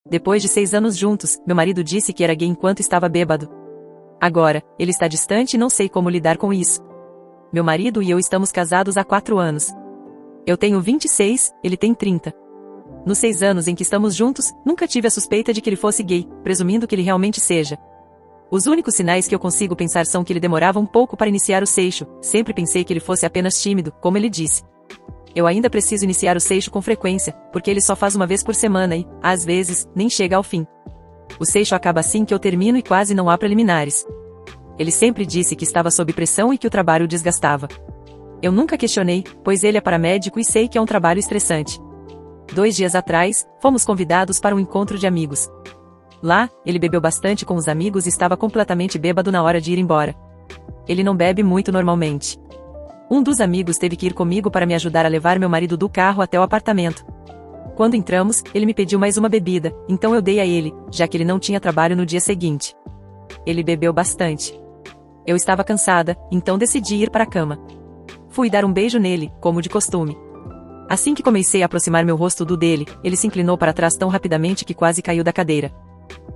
Depois de 6 anos juntos, meu marido disse que era gay enquanto estava bêbado. Agora, ele está distante e não sei como lidar com isso. Meu marido e eu estamos casados há 4 anos. Eu tenho 26, ele tem 30. Nos 6 anos em que estamos juntos, nunca tive a suspeita de que ele fosse gay, presumindo que ele realmente seja. Os únicos sinais que eu consigo pensar são que ele demorava um pouco para iniciar o seixo, sempre pensei que ele fosse apenas tímido, como ele disse. Eu ainda preciso iniciar o seixo com frequência, porque ele só faz uma vez por semana e, às vezes, nem chega ao fim. O seixo acaba assim que eu termino e quase não há preliminares. Ele sempre disse que estava sob pressão e que o trabalho o desgastava. Eu nunca questionei, pois ele é paramédico e sei que é um trabalho estressante. 2 dias atrás, fomos convidados para um encontro de amigos. Lá, ele bebeu bastante com os amigos e estava completamente bêbado na hora de ir embora. Ele não bebe muito normalmente. Um dos amigos teve que ir comigo para me ajudar a levar meu marido do carro até o apartamento. Quando entramos, ele me pediu mais uma bebida, então eu dei a ele, já que ele não tinha trabalho no dia seguinte. Ele bebeu bastante. Eu estava cansada, então decidi ir para a cama. Fui dar um beijo nele, como de costume. Assim que comecei a aproximar meu rosto do dele, ele se inclinou para trás tão rapidamente que quase caiu da cadeira.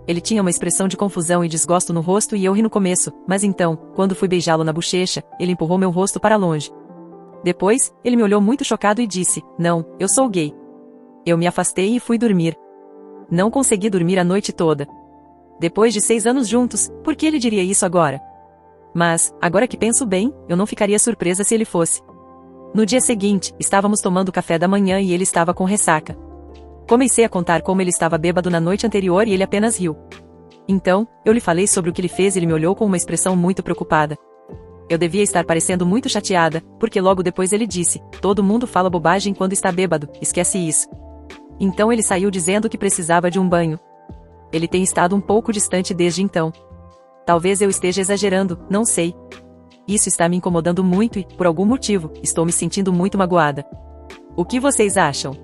Ele tinha uma expressão de confusão e desgosto no rosto e eu ri no começo, mas então, quando fui beijá-lo na bochecha, ele empurrou meu rosto para longe. Depois, ele me olhou muito chocado e disse, não, eu sou gay. Eu me afastei e fui dormir. Não consegui dormir a noite toda. Depois de 6 anos juntos, por que ele diria isso agora? Mas, agora que penso bem, eu não ficaria surpresa se ele fosse. No dia seguinte, estávamos tomando café da manhã e ele estava com ressaca. Comecei a contar como ele estava bêbado na noite anterior e ele apenas riu. Então, eu lhe falei sobre o que ele fez e ele me olhou com uma expressão muito preocupada. Eu devia estar parecendo muito chateada, porque logo depois ele disse, todo mundo fala bobagem quando está bêbado, esquece isso. Então ele saiu dizendo que precisava de um banho. Ele tem estado um pouco distante desde então. Talvez eu esteja exagerando, não sei. Isso está me incomodando muito e, por algum motivo, estou me sentindo muito magoada. O que vocês acham?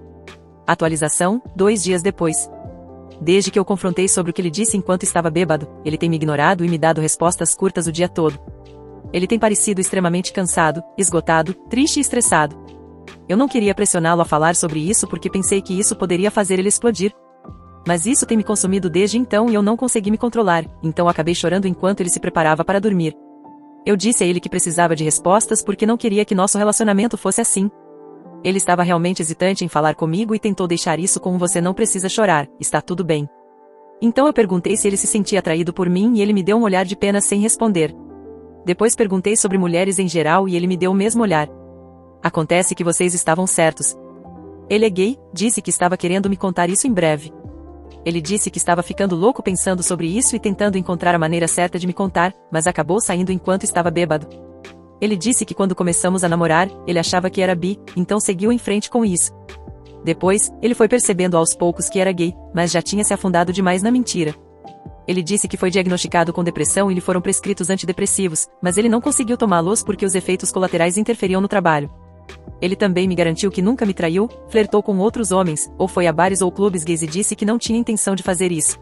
Atualização, 2 dias depois. Desde que eu confrontei sobre o que ele disse enquanto estava bêbado, ele tem me ignorado e me dado respostas curtas o dia todo. Ele tem parecido extremamente cansado, esgotado, triste e estressado. Eu não queria pressioná-lo a falar sobre isso porque pensei que isso poderia fazer ele explodir. Mas isso tem me consumido desde então e eu não consegui me controlar, então acabei chorando enquanto ele se preparava para dormir. Eu disse a ele que precisava de respostas porque não queria que nosso relacionamento fosse assim. Ele estava realmente hesitante em falar comigo e tentou deixar isso com você não precisa chorar, está tudo bem. Então eu perguntei se ele se sentia atraído por mim e ele me deu um olhar de pena sem responder. Depois perguntei sobre mulheres em geral e ele me deu o mesmo olhar. Acontece que vocês estavam certos. Ele é gay, disse que estava querendo me contar isso em breve. Ele disse que estava ficando louco pensando sobre isso e tentando encontrar a maneira certa de me contar, mas acabou saindo enquanto estava bêbado. Ele disse que quando começamos a namorar, ele achava que era bi, então seguiu em frente com isso. Depois, ele foi percebendo aos poucos que era gay, mas já tinha se afundado demais na mentira. Ele disse que foi diagnosticado com depressão e lhe foram prescritos antidepressivos, mas ele não conseguiu tomá-los porque os efeitos colaterais interferiam no trabalho. Ele também me garantiu que nunca me traiu, flertou com outros homens, ou foi a bares ou clubes gays e disse que não tinha intenção de fazer isso.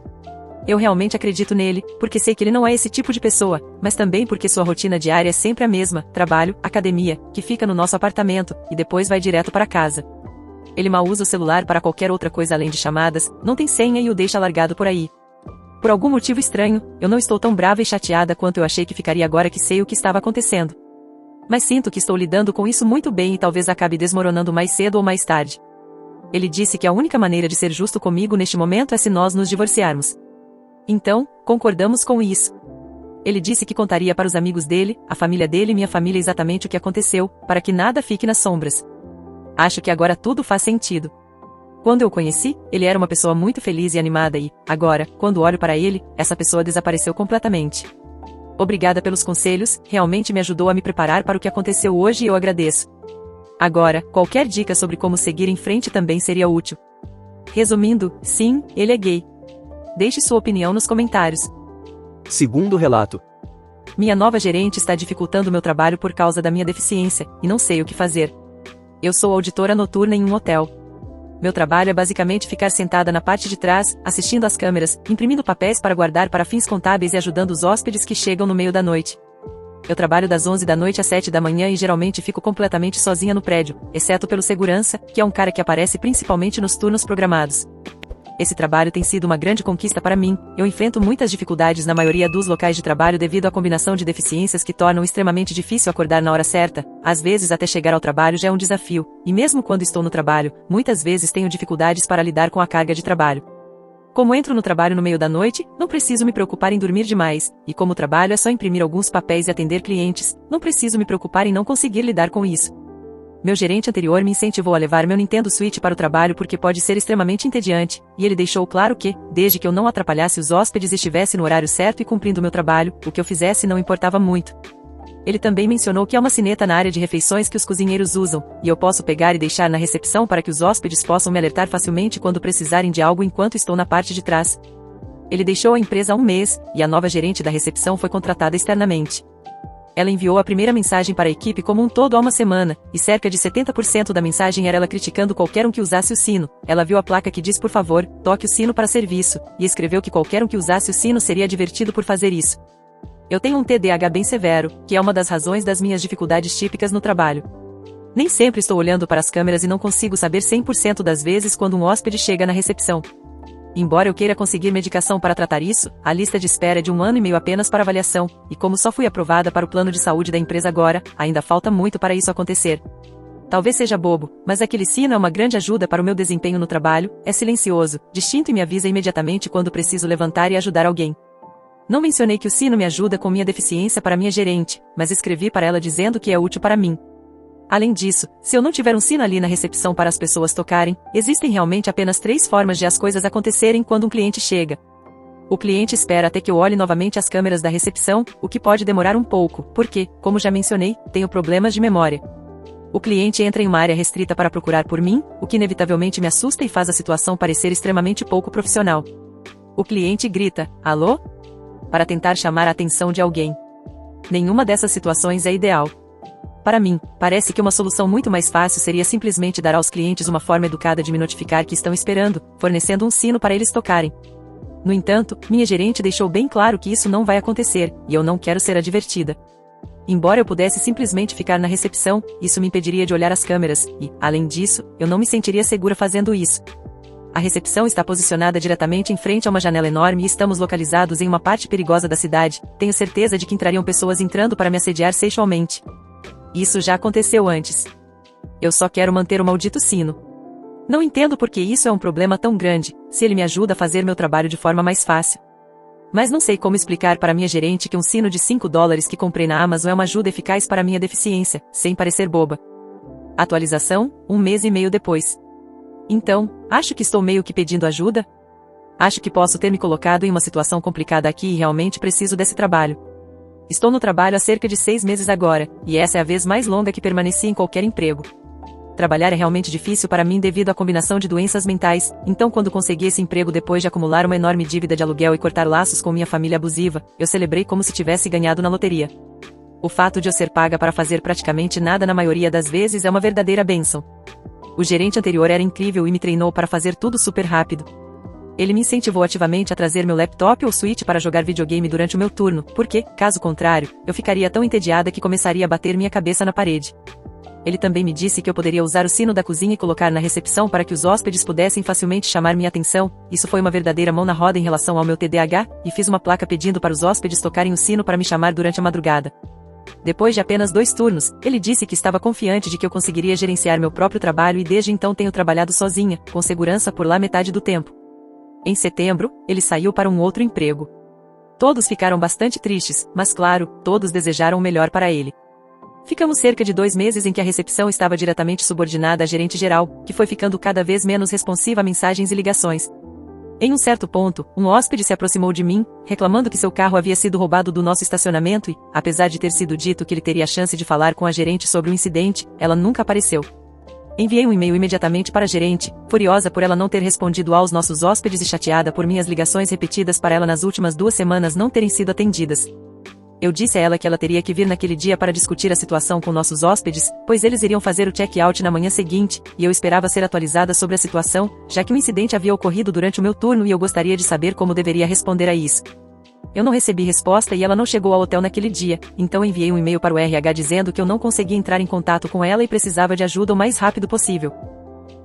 Eu realmente acredito nele, porque sei que ele não é esse tipo de pessoa, mas também porque sua rotina diária é sempre a mesma, trabalho, academia, que fica no nosso apartamento, e depois vai direto para casa. Ele mal usa o celular para qualquer outra coisa além de chamadas, não tem senha e o deixa largado por aí. Por algum motivo estranho, eu não estou tão brava e chateada quanto eu achei que ficaria agora que sei o que estava acontecendo. Mas sinto que estou lidando com isso muito bem e talvez acabe desmoronando mais cedo ou mais tarde. Ele disse que a única maneira de ser justo comigo neste momento é se nós nos divorciarmos. Então, concordamos com isso. Ele disse que contaria para os amigos dele, a família dele e minha família exatamente o que aconteceu, para que nada fique nas sombras. Acho que agora tudo faz sentido. Quando eu o conheci, ele era uma pessoa muito feliz e animada e, agora, quando olho para ele, essa pessoa desapareceu completamente. Obrigada pelos conselhos, realmente me ajudou a me preparar para o que aconteceu hoje e eu agradeço. Agora, qualquer dica sobre como seguir em frente também seria útil. Resumindo, sim, ele é gay. Deixe sua opinião nos comentários. Segundo relato. Minha nova gerente está dificultando meu trabalho por causa da minha deficiência, e não sei o que fazer. Eu sou auditora noturna em um hotel. Meu trabalho é basicamente ficar sentada na parte de trás, assistindo às câmeras, imprimindo papéis para guardar para fins contábeis e ajudando os hóspedes que chegam no meio da noite. Eu trabalho das 11 da noite às 7 da manhã e geralmente fico completamente sozinha no prédio, exceto pelo segurança, que é um cara que aparece principalmente nos turnos programados. Esse trabalho tem sido uma grande conquista para mim. Eu enfrento muitas dificuldades na maioria dos locais de trabalho devido à combinação de deficiências que tornam extremamente difícil acordar na hora certa. Às vezes até chegar ao trabalho já é um desafio, e mesmo quando estou no trabalho, muitas vezes tenho dificuldades para lidar com a carga de trabalho. Como entro no trabalho no meio da noite, não preciso me preocupar em dormir demais, e como o trabalho é só imprimir alguns papéis e atender clientes, não preciso me preocupar em não conseguir lidar com isso. Meu gerente anterior me incentivou a levar meu Nintendo Switch para o trabalho porque pode ser extremamente entediante, e ele deixou claro que, desde que eu não atrapalhasse os hóspedes e estivesse no horário certo e cumprindo meu trabalho, o que eu fizesse não importava muito. Ele também mencionou que há uma sineta na área de refeições que os cozinheiros usam, e eu posso pegar e deixar na recepção para que os hóspedes possam me alertar facilmente quando precisarem de algo enquanto estou na parte de trás. Ele deixou a empresa há um mês, e a nova gerente da recepção foi contratada externamente. Ela enviou a primeira mensagem para a equipe como um todo há uma semana, e cerca de 70% da mensagem era ela criticando qualquer um que usasse o sino. Ela viu a placa que diz por favor, toque o sino para serviço, e escreveu que qualquer um que usasse o sino seria divertido por fazer isso. Eu tenho um TDAH bem severo, que é uma das razões das minhas dificuldades típicas no trabalho. Nem sempre estou olhando para as câmeras e não consigo saber 100% das vezes quando um hóspede chega na recepção. Embora eu queira conseguir medicação para tratar isso, a lista de espera é de 1 ano e meio apenas para avaliação, e como só fui aprovada para o plano de saúde da empresa agora, ainda falta muito para isso acontecer. Talvez seja bobo, mas aquele sino é uma grande ajuda para o meu desempenho no trabalho, é silencioso, distinto e me avisa imediatamente quando preciso levantar e ajudar alguém. Não mencionei que o sino me ajuda com minha deficiência para minha gerente, mas escrevi para ela dizendo que é útil para mim. Além disso, se eu não tiver um sino ali na recepção para as pessoas tocarem, existem realmente apenas 3 formas de as coisas acontecerem quando um cliente chega. O cliente espera até que eu olhe novamente as câmeras da recepção, o que pode demorar um pouco, porque, como já mencionei, tenho problemas de memória. O cliente entra em uma área restrita para procurar por mim, o que inevitavelmente me assusta e faz a situação parecer extremamente pouco profissional. O cliente grita, alô? Para tentar chamar a atenção de alguém. Nenhuma dessas situações é ideal. Para mim, parece que uma solução muito mais fácil seria simplesmente dar aos clientes uma forma educada de me notificar que estão esperando, fornecendo um sino para eles tocarem. No entanto, minha gerente deixou bem claro que isso não vai acontecer, e eu não quero ser advertida. Embora eu pudesse simplesmente ficar na recepção, isso me impediria de olhar as câmeras, e, além disso, eu não me sentiria segura fazendo isso. A recepção está posicionada diretamente em frente a uma janela enorme e estamos localizados em uma parte perigosa da cidade. Tenho certeza de que entrariam pessoas entrando para me assediar sexualmente. Isso já aconteceu antes. Eu só quero manter o maldito sino. Não entendo por que isso é um problema tão grande, se ele me ajuda a fazer meu trabalho de forma mais fácil. Mas não sei como explicar para minha gerente que um sino de $5 que comprei na Amazon é uma ajuda eficaz para minha deficiência, sem parecer boba. Atualização, 1 mês e meio depois. Então, acho que estou meio que pedindo ajuda? Acho que posso ter me colocado em uma situação complicada aqui e realmente preciso desse trabalho. Estou no trabalho há cerca de 6 meses agora, e essa é a vez mais longa que permaneci em qualquer emprego. Trabalhar é realmente difícil para mim devido à combinação de doenças mentais, então quando consegui esse emprego depois de acumular uma enorme dívida de aluguel e cortar laços com minha família abusiva, eu celebrei como se tivesse ganhado na loteria. O fato de eu ser paga para fazer praticamente nada na maioria das vezes é uma verdadeira bênção. O gerente anterior era incrível e me treinou para fazer tudo super rápido. Ele me incentivou ativamente a trazer meu laptop ou Switch para jogar videogame durante o meu turno, porque, caso contrário, eu ficaria tão entediada que começaria a bater minha cabeça na parede. Ele também me disse que eu poderia usar o sino da cozinha e colocar na recepção para que os hóspedes pudessem facilmente chamar minha atenção. Isso foi uma verdadeira mão na roda em relação ao meu TDAH, e fiz uma placa pedindo para os hóspedes tocarem o sino para me chamar durante a madrugada. Depois de apenas 2 turnos, ele disse que estava confiante de que eu conseguiria gerenciar meu próprio trabalho e desde então tenho trabalhado sozinha, com segurança por lá metade do tempo. Em setembro, ele saiu para um outro emprego. Todos ficaram bastante tristes, mas claro, todos desejaram o melhor para ele. Ficamos cerca de 2 meses em que a recepção estava diretamente subordinada à gerente geral, que foi ficando cada vez menos responsiva a mensagens e ligações. Em um certo ponto, um hóspede se aproximou de mim, reclamando que seu carro havia sido roubado do nosso estacionamento e, apesar de ter sido dito que ele teria a chance de falar com a gerente sobre o incidente, ela nunca apareceu. Enviei um e-mail imediatamente para a gerente, furiosa por ela não ter respondido aos nossos hóspedes e chateada por minhas ligações repetidas para ela nas últimas 2 semanas não terem sido atendidas. Eu disse a ela que ela teria que vir naquele dia para discutir a situação com nossos hóspedes, pois eles iriam fazer o check-out na manhã seguinte, e eu esperava ser atualizada sobre a situação, já que o incidente havia ocorrido durante o meu turno e eu gostaria de saber como deveria responder a isso. Eu não recebi resposta e ela não chegou ao hotel naquele dia, então enviei um e-mail para o RH dizendo que eu não conseguia entrar em contato com ela e precisava de ajuda o mais rápido possível.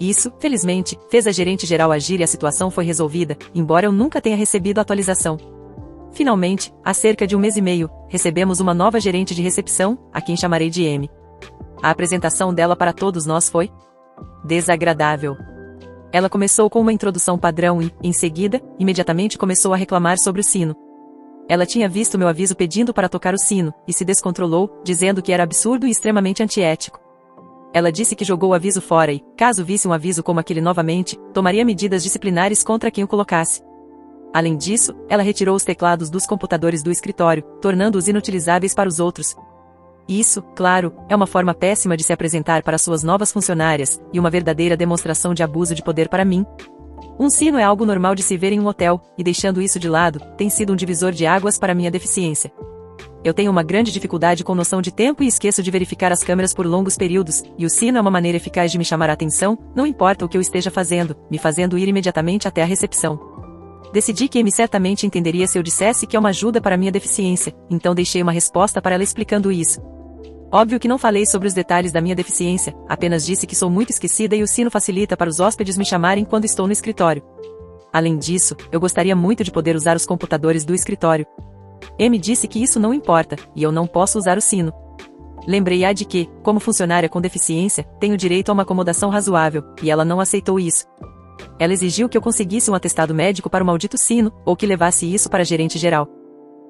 Isso, felizmente, fez a gerente geral agir e a situação foi resolvida, embora eu nunca tenha recebido a atualização. Finalmente, há cerca de um mês e meio, recebemos uma nova gerente de recepção, a quem chamarei de M. A apresentação dela para todos nós foi desagradável. Ela começou com uma introdução padrão e, em seguida, imediatamente começou a reclamar sobre o sino. Ela tinha visto meu aviso pedindo para tocar o sino, e se descontrolou, dizendo que era absurdo e extremamente antiético. Ela disse que jogou o aviso fora e, caso visse um aviso como aquele novamente, tomaria medidas disciplinares contra quem o colocasse. Além disso, ela retirou os teclados dos computadores do escritório, tornando-os inutilizáveis para os outros. Isso, claro, é uma forma péssima de se apresentar para suas novas funcionárias, e uma verdadeira demonstração de abuso de poder para mim. Um sino é algo normal de se ver em um hotel, e deixando isso de lado, tem sido um divisor de águas para minha deficiência. Eu tenho uma grande dificuldade com noção de tempo e esqueço de verificar as câmeras por longos períodos, e o sino é uma maneira eficaz de me chamar a atenção, não importa o que eu esteja fazendo, me fazendo ir imediatamente até a recepção. Decidi que Amy certamente entenderia se eu dissesse que é uma ajuda para minha deficiência, então deixei uma resposta para ela explicando isso. Óbvio que não falei sobre os detalhes da minha deficiência, apenas disse que sou muito esquecida e o sino facilita para os hóspedes me chamarem quando estou no escritório. Além disso, eu gostaria muito de poder usar os computadores do escritório. Amy disse que isso não importa, e eu não posso usar o sino. Lembrei-a de que, como funcionária com deficiência, tenho direito a uma acomodação razoável, e ela não aceitou isso. Ela exigiu que eu conseguisse um atestado médico para o maldito sino, ou que levasse isso para a gerente geral.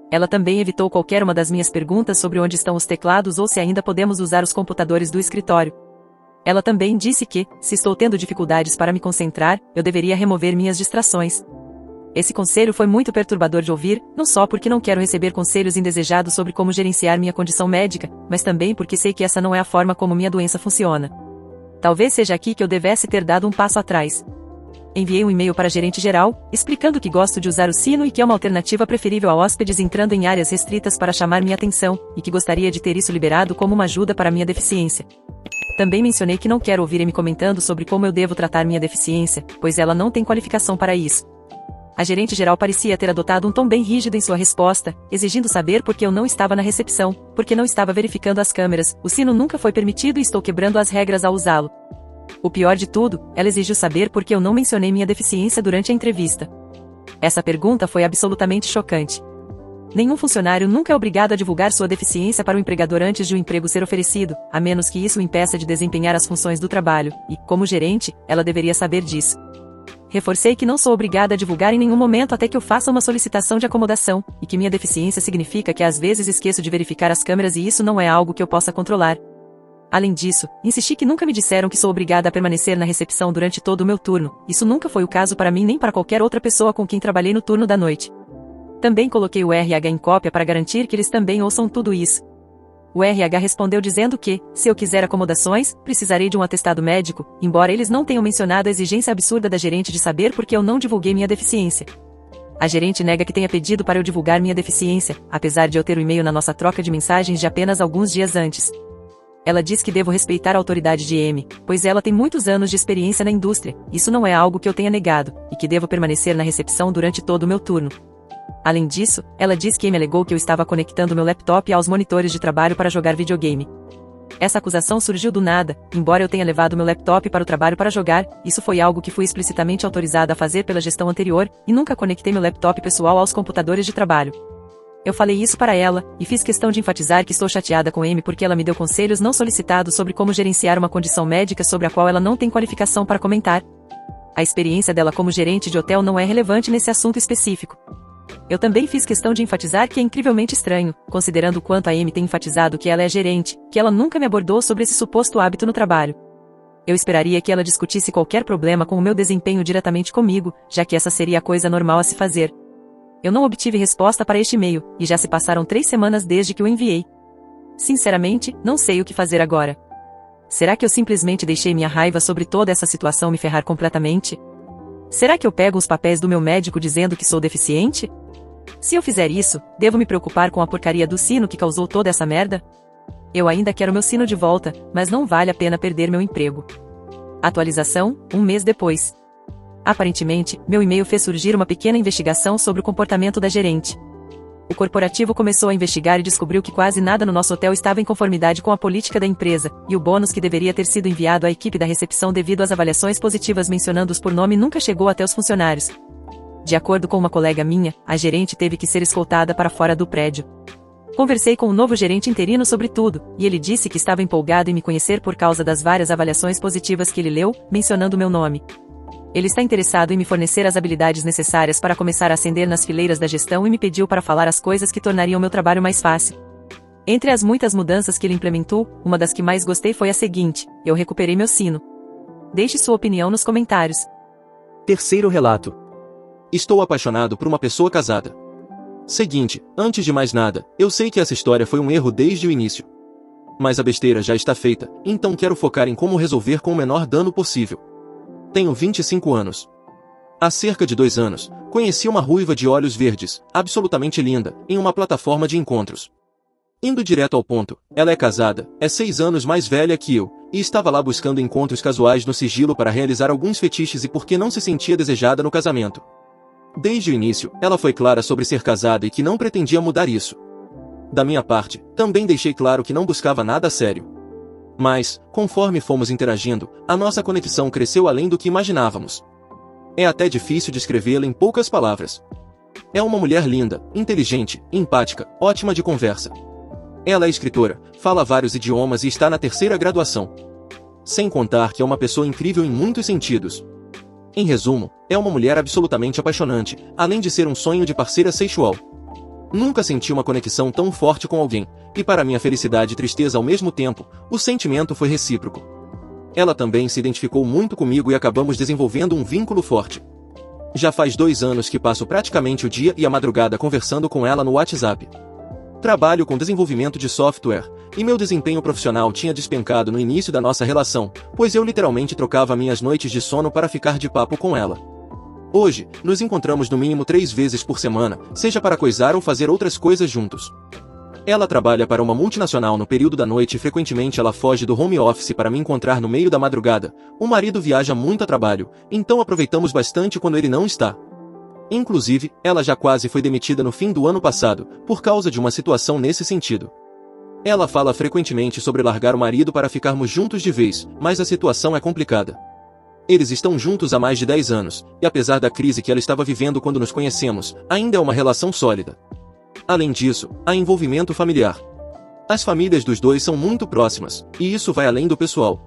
Ela também evitou qualquer uma das minhas perguntas sobre onde estão os teclados ou se ainda podemos usar os computadores do escritório. Ela também disse que, se estou tendo dificuldades para me concentrar, eu deveria remover minhas distrações. Esse conselho foi muito perturbador de ouvir, não só porque não quero receber conselhos indesejados sobre como gerenciar minha condição médica, mas também porque sei que essa não é a forma como minha doença funciona. Talvez seja aqui que eu devesse ter dado um passo atrás. Enviei um e-mail para a gerente geral, explicando que gosto de usar o sino e que é uma alternativa preferível a hóspedes entrando em áreas restritas para chamar minha atenção, e que gostaria de ter isso liberado como uma ajuda para minha deficiência. Também mencionei que não quero ouvir me comentando sobre como eu devo tratar minha deficiência, pois ela não tem qualificação para isso. A gerente geral parecia ter adotado um tom bem rígido em sua resposta, exigindo saber por que eu não estava na recepção, porque não estava verificando as câmeras, o sino nunca foi permitido e estou quebrando as regras ao usá-lo. O pior de tudo, ela exigiu saber por que eu não mencionei minha deficiência durante a entrevista. Essa pergunta foi absolutamente chocante. Nenhum funcionário nunca é obrigado a divulgar sua deficiência para o empregador antes de o emprego ser oferecido, a menos que isso o impeça de desempenhar as funções do trabalho, e, como gerente, ela deveria saber disso. Reforcei que não sou obrigada a divulgar em nenhum momento até que eu faça uma solicitação de acomodação, e que minha deficiência significa que às vezes esqueço de verificar as câmeras e isso não é algo que eu possa controlar. Além disso, insisti que nunca me disseram que sou obrigada a permanecer na recepção durante todo o meu turno, isso nunca foi o caso para mim nem para qualquer outra pessoa com quem trabalhei no turno da noite. Também coloquei o RH em cópia para garantir que eles também ouçam tudo isso. O RH respondeu dizendo que, se eu quiser acomodações, precisarei de um atestado médico, embora eles não tenham mencionado a exigência absurda da gerente de saber por que eu não divulguei minha deficiência. A gerente nega que tenha pedido para eu divulgar minha deficiência, apesar de eu ter o e-mail na nossa troca de mensagens de apenas alguns dias antes. Ela diz que devo respeitar a autoridade de Amy, pois ela tem muitos anos de experiência na indústria, isso não é algo que eu tenha negado, e que devo permanecer na recepção durante todo o meu turno. Além disso, ela diz que Amy alegou que eu estava conectando meu laptop aos monitores de trabalho para jogar videogame. Essa acusação surgiu do nada, embora eu tenha levado meu laptop para o trabalho para jogar, isso foi algo que fui explicitamente autorizada a fazer pela gestão anterior, e nunca conectei meu laptop pessoal aos computadores de trabalho. Eu falei isso para ela, e fiz questão de enfatizar que estou chateada com Amy porque ela me deu conselhos não solicitados sobre como gerenciar uma condição médica sobre a qual ela não tem qualificação para comentar. A experiência dela como gerente de hotel não é relevante nesse assunto específico. Eu também fiz questão de enfatizar que é incrivelmente estranho, considerando o quanto a Amy tem enfatizado que ela é gerente, que ela nunca me abordou sobre esse suposto hábito no trabalho. Eu esperaria que ela discutisse qualquer problema com o meu desempenho diretamente comigo, já que essa seria a coisa normal a se fazer. Eu não obtive resposta para este e-mail, e já se passaram 3 semanas desde que o enviei. Sinceramente, não sei o que fazer agora. Será que eu simplesmente deixei minha raiva sobre toda essa situação me ferrar completamente? Será que eu pego os papéis do meu médico dizendo que sou deficiente? Se eu fizer isso, devo me preocupar com a porcaria do sino que causou toda essa merda? Eu ainda quero meu sino de volta, mas não vale a pena perder meu emprego. Atualização, 1 mês depois. Aparentemente, meu e-mail fez surgir uma pequena investigação sobre o comportamento da gerente. O corporativo começou a investigar e descobriu que quase nada no nosso hotel estava em conformidade com a política da empresa, e o bônus que deveria ter sido enviado à equipe da recepção devido às avaliações positivas mencionando-os por nome nunca chegou até os funcionários. De acordo com uma colega minha, a gerente teve que ser escoltada para fora do prédio. Conversei com o novo gerente interino sobre tudo, e ele disse que estava empolgado em me conhecer por causa das várias avaliações positivas que ele leu, mencionando meu nome. Ele está interessado em me fornecer as habilidades necessárias para começar a ascender nas fileiras da gestão e me pediu para falar as coisas que tornariam meu trabalho mais fácil. Entre as muitas mudanças que ele implementou, uma das que mais gostei foi a seguinte: eu recuperei meu sino. Deixe sua opinião nos comentários. Terceiro relato. Estou apaixonado por uma pessoa casada. Seguinte, antes de mais nada, eu sei que essa história foi um erro desde o início. Mas a besteira já está feita, então quero focar em como resolver com o menor dano possível. Tenho 25 anos. Há cerca de 2 anos, conheci uma ruiva de olhos verdes, absolutamente linda, em uma plataforma de encontros. Indo direto ao ponto, ela é casada, é 6 anos mais velha que eu, e estava lá buscando encontros casuais no sigilo para realizar alguns fetiches e porque não se sentia desejada no casamento. Desde o início, ela foi clara sobre ser casada e que não pretendia mudar isso. Da minha parte, também deixei claro que não buscava nada sério. Mas, conforme fomos interagindo, a nossa conexão cresceu além do que imaginávamos. É até difícil descrevê-la em poucas palavras. É uma mulher linda, inteligente, empática, ótima de conversa. Ela é escritora, fala vários idiomas e está na 3ª graduação. Sem contar que é uma pessoa incrível em muitos sentidos. Em resumo, é uma mulher absolutamente apaixonante, além de ser um sonho de parceira sexual. Nunca senti uma conexão tão forte com alguém, e para minha felicidade e tristeza ao mesmo tempo, o sentimento foi recíproco. Ela também se identificou muito comigo e acabamos desenvolvendo um vínculo forte. Já faz 2 anos que passo praticamente o dia e a madrugada conversando com ela no WhatsApp. Trabalho com desenvolvimento de software, e meu desempenho profissional tinha despencado no início da nossa relação, pois eu literalmente trocava minhas noites de sono para ficar de papo com ela. Hoje, nos encontramos no mínimo 3 vezes por semana, seja para coisar ou fazer outras coisas juntos. Ela trabalha para uma multinacional no período da noite e frequentemente ela foge do home office para me encontrar no meio da madrugada. O marido viaja muito a trabalho, então aproveitamos bastante quando ele não está. Inclusive, ela já quase foi demitida no fim do ano passado, por causa de uma situação nesse sentido. Ela fala frequentemente sobre largar o marido para ficarmos juntos de vez, mas a situação é complicada. Eles estão juntos há mais de 10 anos, e apesar da crise que ela estava vivendo quando nos conhecemos, ainda é uma relação sólida. Além disso, há envolvimento familiar. As famílias dos dois são muito próximas, e isso vai além do pessoal.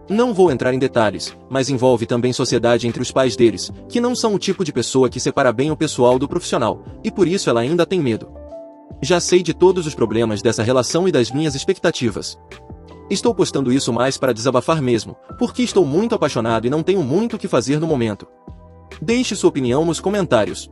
Não vou entrar em detalhes, mas envolve também sociedade entre os pais deles, que não são o tipo de pessoa que separa bem o pessoal do profissional, e por isso ela ainda tem medo. Já sei de todos os problemas dessa relação e das minhas expectativas. Estou postando isso mais para desabafar mesmo, porque estou muito apaixonado e não tenho muito o que fazer no momento. Deixe sua opinião nos comentários.